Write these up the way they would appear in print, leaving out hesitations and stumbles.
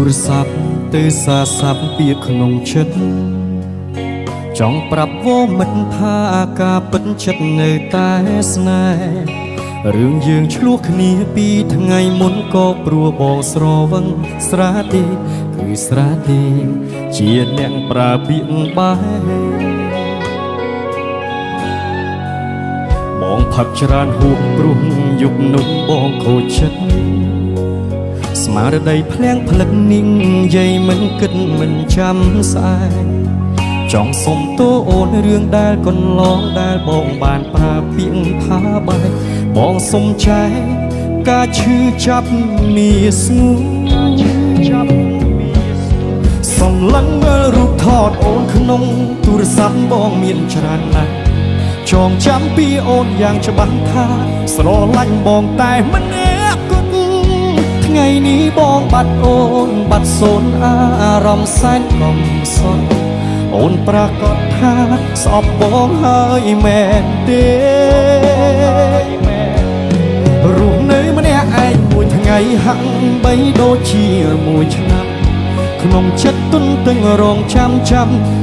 រស័ព្ទទៅសារស័ព្ទពីក្នុងចិត្តចង់ប្រាប់វមិត្តថាការពិតចិត្តនៅតែស្នេហ៍រឿងយើងឆ្លោះគ្នាពីថ្ងៃមុនក៏ព្រោះបងស្រវឹងស្រាទេគឺស្រាទេជាអ្នកប្រើពាក្យបែបងផឹកច្រើនហួសព្រោះយុគនោះបងខូចចិត្តស្មារតីភ្លាំងផ្លឹកនាងយាយមិនគិតមិនចាំស្អែកចង់សុំតួអូនរឿងដែលកន្លងដែលបងបានប្រើពាក្យថាបែកបងសុំចែកការឈឺចាប់មាស្ងួនសំឡឹងមើលរូបថតអូនក្នុងទូរស័ព្ទបងមានច្រើនណាស់ចងចាំពីអូនយ៉ាងច្បាស់ថាស្រឡាញ់បងតែមិនថ្ងៃនេះបងបាត់អូនបាត់សូនអារម្មណ៍សែនកំសត់អូនប្រកាសថាស្អប់បងហើយមែនទេរស់នៅម្នាក់ឯងមួយថ្ងៃហាក់បីដូចជាមួយឆ្នាំក្នុងចិត្តទុនទឹងរងចាំ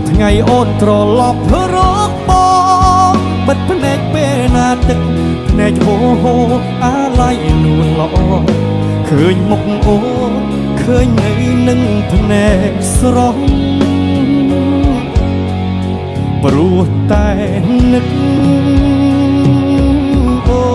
ថ្ងៃអូនត្រឡប់រកបងបិទភ្នែកពេលណាទឹកភ្នែកហូរអាឡ័យនួនល្អឃើញមុខអូនឃើញនៅនឹងភ្នែកស្រស់ព្រោះតែនឹកអូ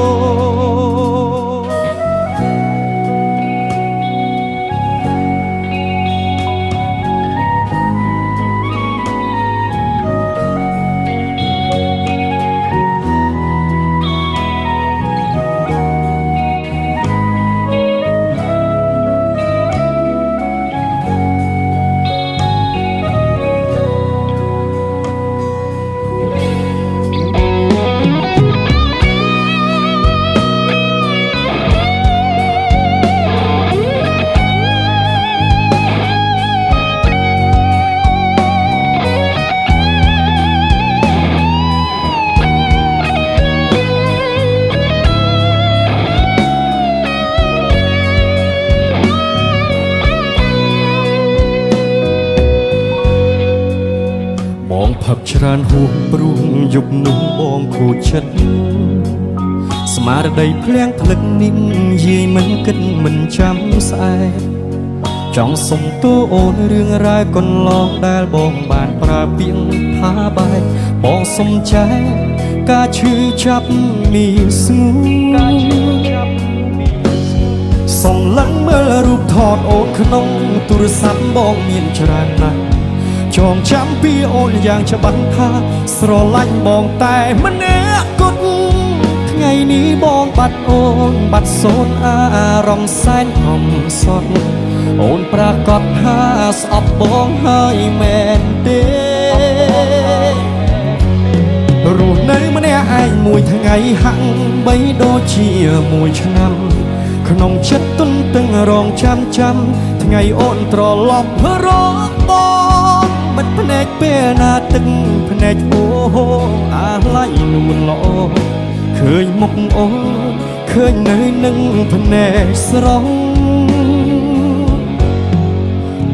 ផឹកច្រើនហួសព្រោះយុគនោះបងខូចចិត្តស្មារតីភ្លាំងផ្លឹកនាងយាយមិនគិតមិនចាំស្អែកចង់សុំតួអូនរឿងរ៉ាវកន្លងដែលបងបានប្រើពាក្យថាបែកបងសុំចែកការឈឺចាប់មានស្ងួនសំឡឹងមើលរូបថតអូនក្នុងទូរស័ព្ទបងមានច្រើនណាស់ចងចាំពីអូនយ៉ាងច្បាស់ថាស្រឡាញ់បងតែម្នាក់គត់ថ្ងៃនេះបងបាត់អូនបាត់សូនអារម្មណ៍សែនកំសត់អូនប្រកាសថាស្អប់បងហើយមែនទេរស់នៅម្នាក់ឯងមួយថ្ងៃហាក់បីដូចជាមួយឆ្នាំក្នុងចិត្តទុនទឹងរងចាំថ្ងៃអូនត្រឡប់រកបងបិទភ្នែកពេលណាទឹកភ្នែកអូអាឡ័យនួនល្អឃើញមុខអូនឃើញនៅនឹងភ្នែកស្រស់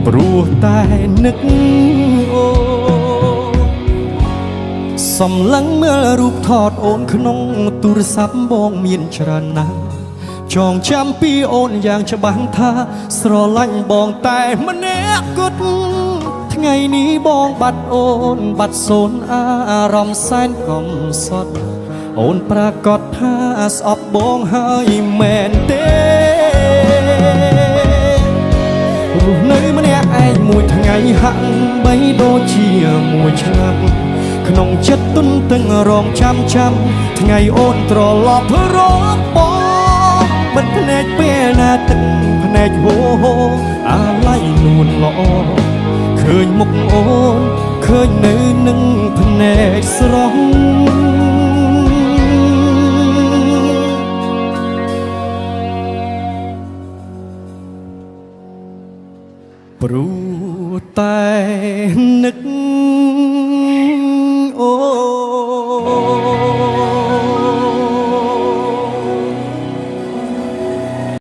ព្រោះតែនឹកអូសំឡឹងមើលរូបថតអូនក្នុងទូរស័ព្ទបងមានច្រើនណាស់ចងចាំពីអូនយ៉ាងច្បាស់ថាស្រឡាញ់បងតែម្នាក់គត់ថ្ងៃនេះបងបាត់អូនបាត់សូនអារម្មណ៍សែនកំសត់អូនប្រកាសថាស្អប់បងហើយមែនទេរស់នៅម្នាក់ឯងមួយថ្ងៃហាក់បីដូចជាមួយឆ្នាំក្នុងចិត្តទុនទឹងរងចាំថ្ងៃអូនត្រឡប់រកបងបិទភ្នែកពេលណាទឹកភ្នែកហូរអាឡ័យនួនល្អឃើញមុខអូនឃើញនៅនឹងភ្នែកស្រស់ព្រោះតែនឹក